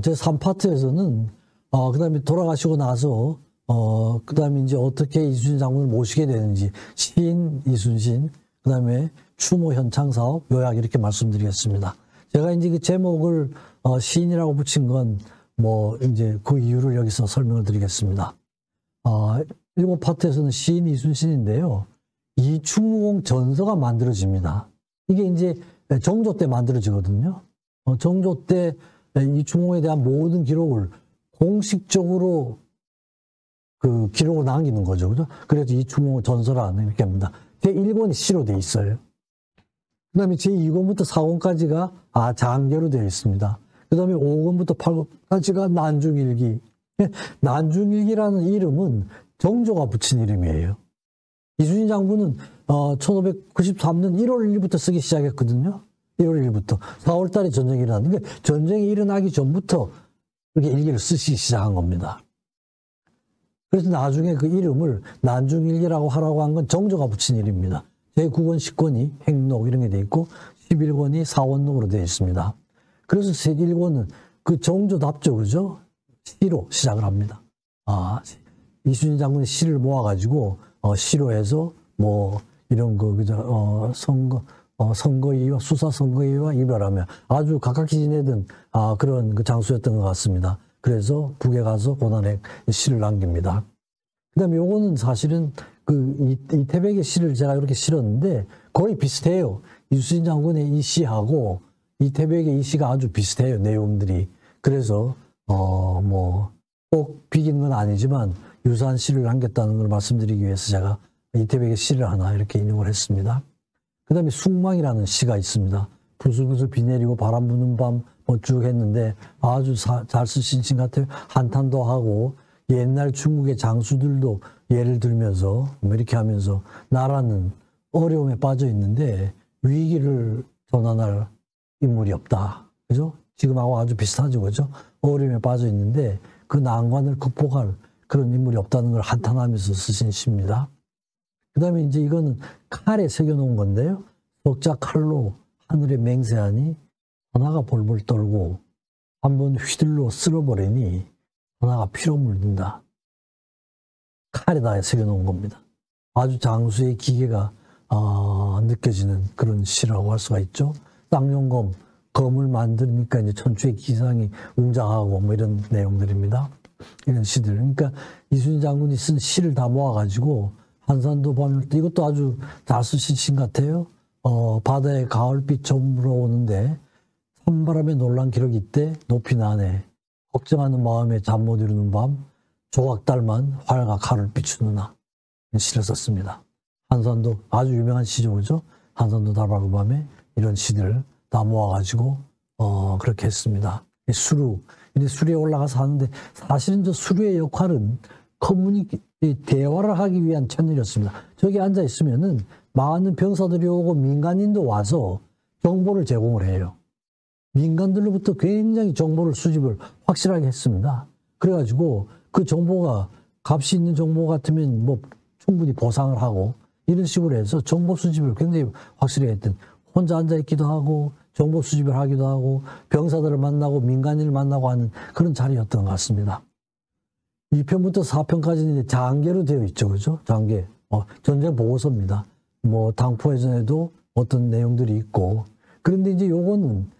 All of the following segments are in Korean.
제 3파트에서는, 그 다음에 돌아가시고 나서, 그 다음에 이제 어떻게 이순신 장군을 모시게 되는지, 시인 이순신, 그 다음에 추모 현창 사업 요약 이렇게 말씀드리겠습니다. 제가 이제 그 제목을, 시인이라고 붙인 건, 이제 그 이유를 여기서 설명을 드리겠습니다. 7파트에서는 시인 이순신인데요. 이충무공 전서가 만들어집니다. 이게 이제 정조 때 만들어지거든요. 정조 때 이충무공에 대한 모든 기록을 공식적으로 그 기록을 남기는 거죠. 그죠? 그래서 이충무공 전서라는 이렇게 합니다. 제1권이 시로 되어 있어요. 그 다음에 제2권부터 4권까지가 장계로 되어 있습니다. 그 다음에 5권부터 8권까지가 난중일기. 난중일기라는 이름은 정조가 붙인 이름이에요. 이순신 장군은 1593년 1월 1일부터 쓰기 시작했거든요. 1월 1일부터. 4월 달에 전쟁이 일어났는데, 그러니까 전쟁이 일어나기 전부터 이렇게 일기를 쓰기 시작한 겁니다. 그래서 나중에 그 이름을 난중일기라고 하라고 한 건 정조가 붙인 이름입니다. 제9권, 10권이 행록 이런 게 돼 있고 11권이 사원록으로 되어 있습니다. 그래서 제1권은 그 정조답죠, 그죠? 시로 시작을 합니다. 이순신 장군이 시를 모아가지고 시로 해서 이런 거 그죠? 선거위와 수사 선거위와 이별하며 아주 가깝게 지내던 그런 그 장소였던 것 같습니다. 그래서 북에 가서 고난의 시를 남깁니다. 그다음에 요거는 사실은 그 이태백의 시를 제가 이렇게 실었는데 거의 비슷해요. 이순신 장군의 이 시하고 이태백의 이 시가 아주 비슷해요, 내용들이. 그래서 꼭 비긴 건 아니지만 유사한 시를 남겼다는 걸 말씀드리기 위해서 제가 이태백의 시를 하나 이렇게 인용을 했습니다. 그 다음에 숙망이라는 시가 있습니다. 부슬부슬 비 내리고 바람 부는 밤 쭉 했는데 아주 잘 쓰신 시 같아요. 한탄도 하고 옛날 중국의 장수들도 예를 들면서 이렇게 하면서 나라는 어려움에 빠져 있는데 위기를 전환할 인물이 없다. 그죠? 지금하고 아주 비슷하죠. 그죠? 어려움에 빠져 있는데 그 난관을 극복할 그런 인물이 없다는 걸 한탄하면서 쓰신 시입니다. 그 다음에 이제 이거는 칼에 새겨놓은 건데요. 석자 칼로 하늘에 맹세하니 하나가 볼볼 떨고 한번 휘둘러 쓸어버리니 하나가 피로 물든다. 칼에다 새겨놓은 겁니다. 아주 장수의 기계가 느껴지는 그런 시라고 할 수가 있죠. 쌍용검, 검을 만드니까 이제 천추의 기상이 웅장하고 이런 내용들입니다. 이런 시들. 그러니까 이순신 장군이 쓴 시를 다 모아가지고 한산도 밤일 때 이것도 아주 잘 쓰신 시 같아요. 바다에 가을빛 저물어 오는데 찬바람에 놀란 기러기 때 높이 나네. 걱정하는 마음에 잠 못 이루는 밤 조각달만 활과 칼을 비추느나. 시를 썼습니다. 한산도 아주 유명한 시죠. 그죠? 한산도 다발구 밤에 이런 시들을 다 모아가지고 그렇게 했습니다. 수루. 수루에 올라가서 하는데 사실은 저 수루의 역할은 대화를 하기 위한 채널이었습니다. 저기 앉아 있으면은 많은 병사들이 오고 민간인도 와서 정보를 제공을 해요. 민간들로부터 굉장히 정보를 수집을 확실하게 했습니다. 그래가지고 그 정보가 값이 있는 정보 같으면 충분히 보상을 하고 이런 식으로 해서 정보 수집을 굉장히 확실히 했던, 혼자 앉아 있기도 하고 정보 수집을 하기도 하고 병사들을 만나고 민간인을 만나고 하는 그런 자리였던 것 같습니다. 2편부터 4편까지는 장계로 되어 있죠. 그죠? 장계. 전쟁 보고서입니다. 당포해전에도 어떤 내용들이 있고. 그런데 이제 요거는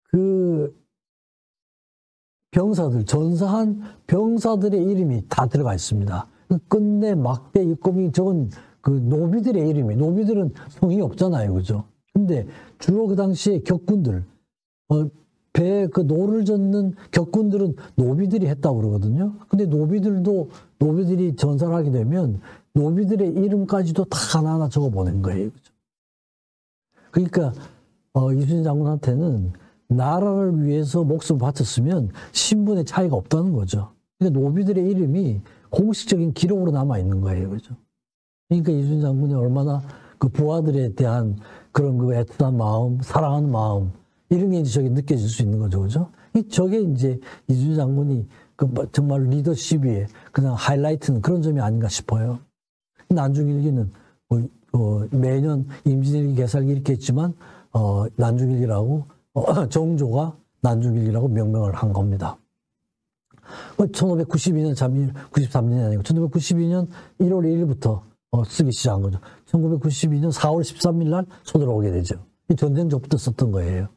그 병사들, 전사한 병사들의 이름이 다 들어가 있습니다. 끝내 막대 입고민 저건 그 노비들의 이름이, 노비들은 성이 없잖아요. 그죠? 근데 주로 그 당시에 격군들, 배에 그 노를 젓는 격군들은 노비들이 했다고 그러거든요. 근데 노비들이 전사를 하게 되면 노비들의 이름까지도 다 하나하나 적어 보낸 거예요. 그죠? 그러니까, 이순신 장군한테는 나라를 위해서 목숨을 바쳤으면 신분의 차이가 없다는 거죠. 그러니까 노비들의 이름이 공식적인 기록으로 남아 있는 거예요. 그죠? 그러니까 이순신 장군이 얼마나 그 부하들에 대한 그런 그 애틋한 마음, 사랑하는 마음, 이런 게 이제 저게 느껴질 수 있는 거죠. 그죠? 저게 이제 이순신 장군이 정말 리더십의 그냥 하이라이트는 그런 점이 아닌가 싶어요. 난중일기는 매년 임진일기, 개살기 이렇게 했지만, 난중일기라고 정조가 난중일기라고 명명을 한 겁니다. 1592년, 93년이 아니고 1592년 1월 1일부터 쓰기 시작한 거죠. 1992년 4월 13일 날 손으로 오게 되죠. 이 전쟁 전부터 썼던 거예요.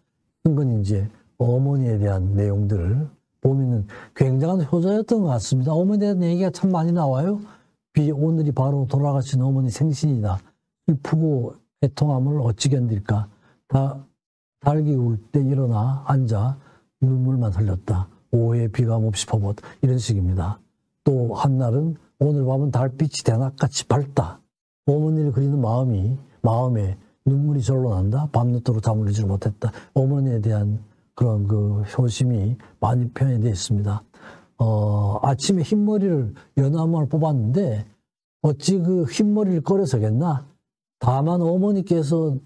쓴 건 이제 어머니에 대한 내용들을 보면은 굉장한 효자였던 것 같습니다. 어머니에 대한 얘기가 참 많이 나와요. 오늘이 바로 돌아가신 어머니 생신이다. 슬프고 애통함을 어찌 견딜까. 달기 울 때 일어나 앉아 눈물만 흘렸다. 오후에 비가 몹시 퍼붓. 이런 식입니다. 또 한날은 오늘 밤은 달빛이 대낮같이 밝다. 어머니를 그리는 마음에 눈물이 절로 난다. 밤늦도록 잠을 이루지 못했다. 어머니에 대한 그런 그 효심이 많이 표현이 되어 있습니다. 아침에 흰머리를 연화음을 뽑았는데 어찌 그 흰머리를 꺼려서겠나? 다만 어머니께서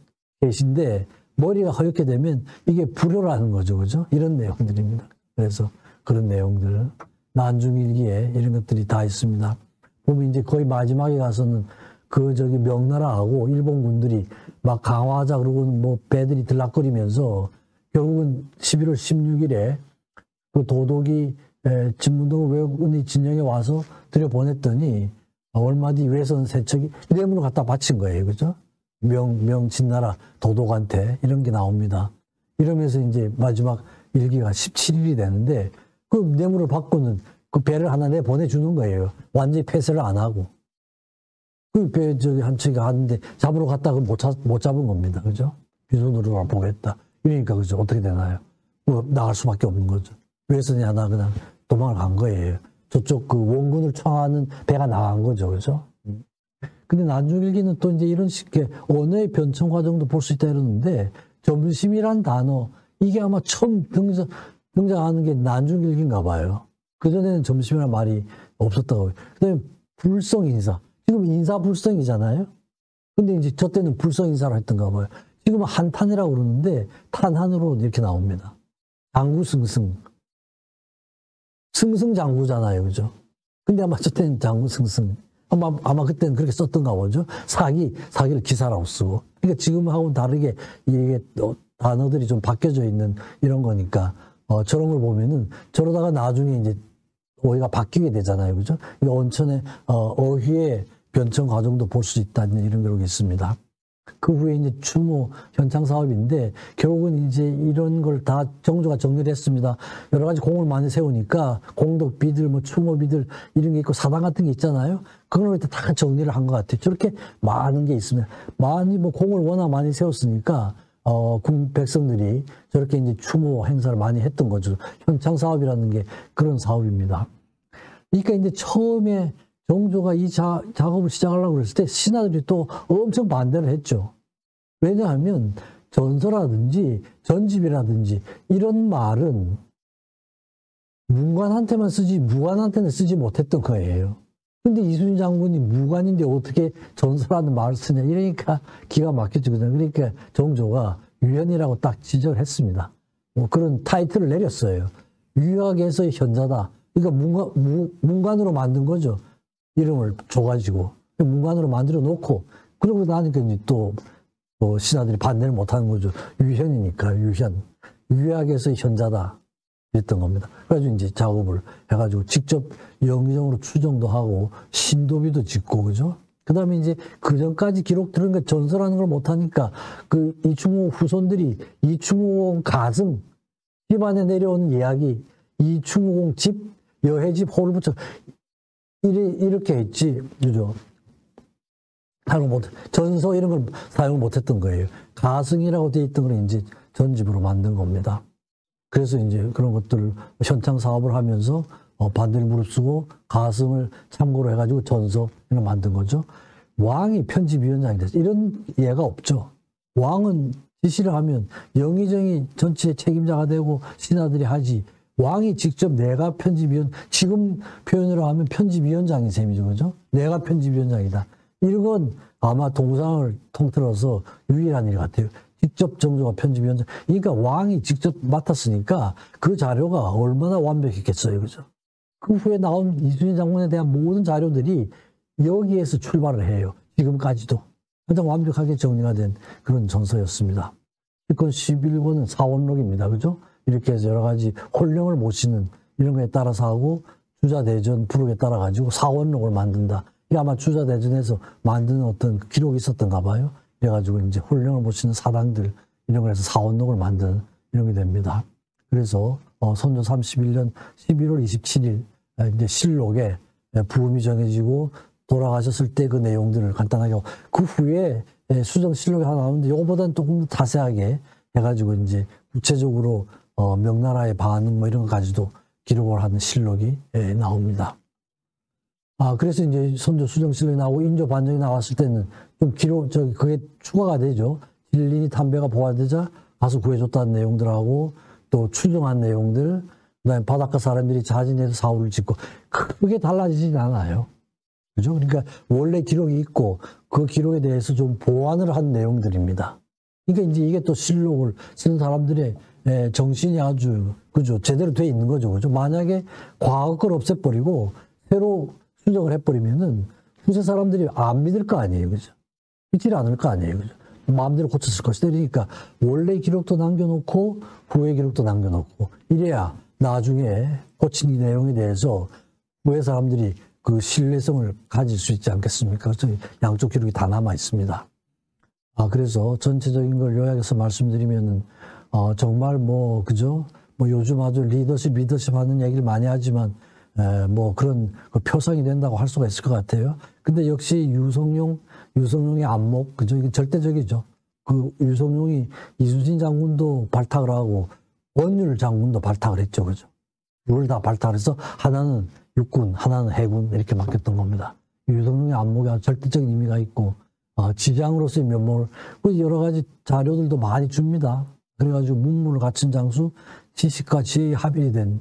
계신데 머리가 허옇게 되면 이게 불효라는 거죠. 그죠? 이런 내용들입니다. 그래서 그런 내용들, 난중일기에 이런 것들이 다 있습니다. 보면 이제 거의 마지막에 가서는 명나라하고 일본군들이 막 강화하자 그러고는 뭐 배들이 들락거리면서 결국은 11월 16일에 그 도독이 진문동 외국군이 진영에 와서 들여보냈더니 얼마 뒤 외선 세척이 뇌물을 갖다 바친 거예요. 그죠? 진나라 도독한테 이런 게 나옵니다. 이러면서 이제 마지막 일기가 17일이 되는데 그 뇌물을 받고는 그 배를 하나 내보내주는 거예요. 완전히 폐쇄를 안 하고. 그 배 한 척이 갔는데 잡으러 갔다가 못 잡은 겁니다. 그죠? 빈손으로만 보겠다. 이러니까 그죠? 어떻게 되나요? 뭐 나갈 수밖에 없는 거죠. 외선이 하나 그냥 도망을 간 거예요. 저쪽 그 원군을 청하는 배가 나간 거죠. 그죠? 근데 난중일기는 또 이제 이런 식의 언어의 변천 과정도 볼 수 있다 이러는데 점심이란 단어 이게 아마 처음 등장하는 게 난중일기인가 봐요. 그전에는 점심이라는 말이 없었다고. 그 다음에 불성인사. 지금 인사불성이잖아요. 근데 이제 저 때는 불성인사를 했던가 봐요. 지금은 한탄이라고 그러는데 탄한으로 이렇게 나옵니다. 장구승승. 승승장구잖아요. 그죠? 근데 아마 저 때는 장구승승. 아마 그때는 그렇게 썼던가 보죠. 사기를 기사라고 쓰고. 그러니까 지금하고는 다르게 이게 단어들이 좀 바뀌어져 있는 이런 거니까, 저런 걸 보면은 저러다가 나중에 이제 어휘가 바뀌게 되잖아요. 그죠? 그러니까 온천의, 어휘의 변천 과정도 볼 수 있다는 이런 기록이 있습니다. 그 후에 이제 추모 현창 사업인데 결국은 이제 이런 걸 다 정조가 정리를 했습니다. 여러 가지 공을 많이 세우니까 공덕비들, 뭐 추모비들 이런 게 있고 사당 같은 게 있잖아요. 그걸 다 정리를 한 것 같아요. 저렇게 많은 게 있습니다. 뭐 공을 워낙 많이 세웠으니까 백성들이 저렇게 이제 추모 행사를 많이 했던 거죠. 현창 사업이라는 게 그런 사업입니다. 그러니까 이제 처음에 정조가 이 작업을 시작하려고 그랬을 때 신하들이 또 엄청 반대를 했죠. 왜냐하면 전서라든지 전집이라든지 이런 말은 문관한테만 쓰지 무관한테는 쓰지 못했던 거예요. 근데 이순신 장군이 무관인데 어떻게 전서라는 말을 쓰냐 이러니까 기가 막혔죠. 그러니까 정조가 유현이라고 딱 지적을 했습니다. 뭐 그런 타이틀을 내렸어요. 유학에서의 현자다. 그러니까 문관으로 만든 거죠. 이름을 줘가지고 문관으로 만들어 놓고 그러고 나니까 이제 또 신하들이 반대를 못하는 거죠. 유현이니까 유학에서의 현자다 했던 겁니다. 그래가지고 이제 작업을 해가지고 직접 영의정으로 추정도 하고 신도비도 짓고 그죠. 그다음에 이제 그 전까지 기록들은 그 전설하는 걸 못하니까 그 이충호 후손들이 이충호공 가승 집안에 내려오는 이야기 이충호공 집 여해집 호를 붙여 이렇게 했지, 그죠? 전서 이런 걸 사용을 못했던 거예요. 가승이라고 되어 있던 걸 이제 전집으로 만든 겁니다. 그래서 이제 그런 것들을 현창 사업을 하면서 반대를 무릅쓰고 가승을 참고로 해가지고 전서 이런 걸 만든 거죠. 왕이 편집위원장이 됐어요. 이런 예가 없죠. 왕은 지시를 하면 영의정이 전체 책임자가 되고 신하들이 하지. 왕이 직접 내가 편집위원, 지금 표현으로 하면 편집위원장인 셈이죠. 그죠? 내가 편집위원장이다. 이건 아마 동상을 통틀어서 유일한 일 같아요. 직접 정조가 편집위원장. 그러니까 왕이 직접 맡았으니까 그 자료가 얼마나 완벽했겠어요. 그죠? 그 후에 나온 이순신 장군에 대한 모든 자료들이 여기에서 출발을 해요. 지금까지도. 가장 완벽하게 정리가 된 그런 전서였습니다. 이건 11권은 사원록입니다. 그죠? 이렇게 해서 여러 가지 혼령을 모시는 이런 거에 따라서 하고 주자대전 부록에 따라 가지고 사원록을 만든다. 이게 아마 주자대전에서 만드는 어떤 기록이 있었던가 봐요. 그래가지고 이제 혼령을 모시는 사당들 이런 걸 해서 사원록을 만드는 이런 게 됩니다. 그래서 선조 31년 11월 27일 이제 실록에 부음이 정해지고 돌아가셨을 때 그 내용들을 간단하게 하고 그 후에 수정실록이 하나 나오는데 이거보다는 조금 더 자세하게 해가지고 이제 구체적으로 명나라의 반응 뭐 이런 것까지도 기록을 하는 실록이 나옵니다. 그래서 이제 선조 수정실록이 나오고 인조 반정이 나왔을 때는 좀 그게 추가가 되죠. 진린이 담배가 보완되자 가서 구해줬다는 내용들하고 또 추정한 내용들, 그다음에 바닷가 사람들이 자진해서 사후를 짓고 크게 달라지진 않아요. 그죠? 그러니까 원래 기록이 있고 그 기록에 대해서 좀 보완을 한 내용들입니다. 그러니까 이제 이게 또 실록을 쓰는 사람들의 정신이 아주 그죠? 제대로 돼 있는 거죠. 그죠? 만약에 과거 걸 없애버리고 새로 수정을 해버리면은 후세 사람들이 안 믿을 거 아니에요. 그죠? 믿지 않을 거 아니에요. 그죠? 마음대로 고쳤을 것이다. 그러니까 원래 기록도 남겨놓고 후의 기록도 남겨놓고 이래야 나중에 고친 이 내용에 대해서 후의 사람들이 그 신뢰성을 가질 수 있지 않겠습니까? 그래서 양쪽 기록이 다 남아 있습니다. 그래서 전체적인 걸 요약해서 말씀드리면은 정말 뭐 그죠? 뭐 요즘 아주 리더십 하는 얘기를 많이 하지만 뭐 그런 그 표상이 된다고 할 수가 있을 것 같아요. 근데 역시 유성룡의 안목, 그죠? 이게 절대적이죠. 그 유성룡이 이순신 장군도 발탁을 하고 원율 장군도 발탁을 했죠. 그죠? 둘 다 발탁을 해서 하나는 육군, 하나는 해군 이렇게 맡겼던 겁니다. 유성룡의 안목이 아주 절대적인 의미가 있고 지장으로서의 면목을 여러 가지 자료들도 많이 줍니다. 그래가지고 문물을 갖춘 장수, 지식과 지혜의 합일이 된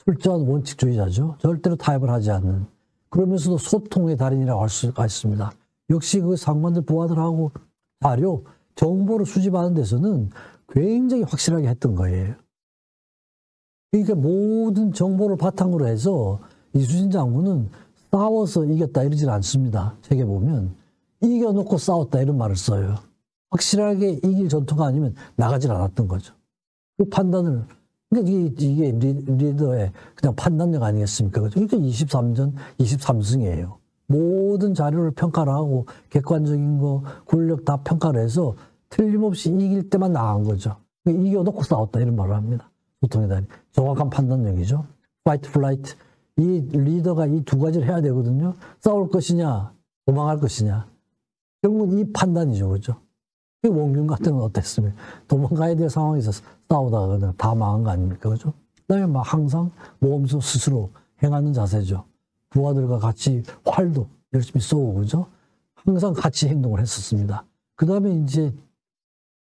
철저한 원칙주의자죠. 절대로 타협을 하지 않는. 그러면서도 소통의 달인이라고 할 수가 있습니다. 역시 그 상관들 부하들하고 자료, 정보를 수집하는 데서는 굉장히 확실하게 했던 거예요. 그러니까 모든 정보를 바탕으로 해서 이순신 장군은 싸워서 이겼다 이러질 않습니다. 책에 보면 이겨놓고 싸웠다 이런 말을 써요. 확실하게 이길 전투가 아니면 나가질 않았던 거죠. 그 판단을 그러니까 이게 리더의 그냥 판단력 아니겠습니까? 그러니까 23전 23승이에요. 모든 자료를 평가를 하고 객관적인 거, 권력 다 평가를 해서 틀림없이 이길 때만 나간 거죠. 이겨놓고 싸웠다 이런 말을 합니다. 보통의 달인. 정확한 판단력이죠. fight, flight. 이 리더가 이 두 가지를 해야 되거든요. 싸울 것이냐, 도망갈 것이냐. 결국은 이 판단이죠. 그죠? 원균 같은 건 어땠습니까? 도망가야 될 상황에서 싸우다가 그냥 다 망한 거 아닙니까? 그죠? 그 다음에 막 항상 모험수 스스로 행하는 자세죠. 부하들과 같이 활도 열심히 쏘고, 그죠? 항상 같이 행동을 했었습니다. 그 다음에 이제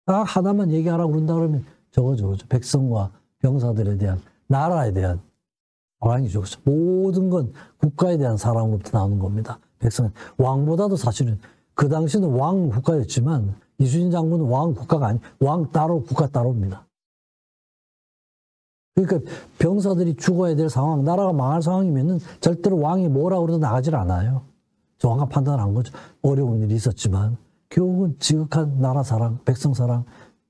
딱 하나만 얘기하라고 그런다 그러면 저거죠. 그죠? 백성과 병사들에 대한, 나라에 대한 사랑이죠. 그죠? 모든 건 국가에 대한 사랑으로부터 나오는 겁니다. 백성은. 왕보다도 사실은 그 당시는 왕 국가였지만 이순신 장군은 왕 국가가 아니, 왕 따로 국가 따로입니다. 그러니까 병사들이 죽어야 될 상황, 나라가 망할 상황이면은 절대로 왕이 뭐라 그래도 나가질 않아요. 정확한 판단을 한 거죠. 어려운 일이 있었지만 결국은 지극한 나라 사랑, 백성 사랑,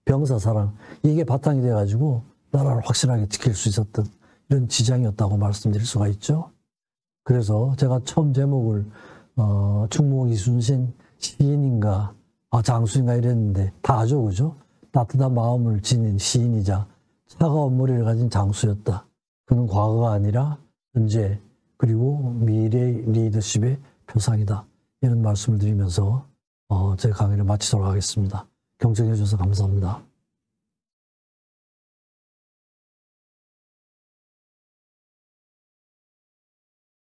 병사 사랑 이게 바탕이 돼가지고 나라를 확실하게 지킬 수 있었던 이런 지장이었다고 말씀드릴 수가 있죠. 그래서 제가 처음 제목을 충무공 이순신 시인인가 장수인가 이랬는데 다 아죠. 그죠? 따뜻한 마음을 지닌 시인이자 차가운 머리를 가진 장수였다. 그는 과거가 아니라 현재 그리고 미래의 리더십의 표상이다. 이런 말씀을 드리면서 제 강의를 마치도록 하겠습니다. 경청해 주셔서 감사합니다.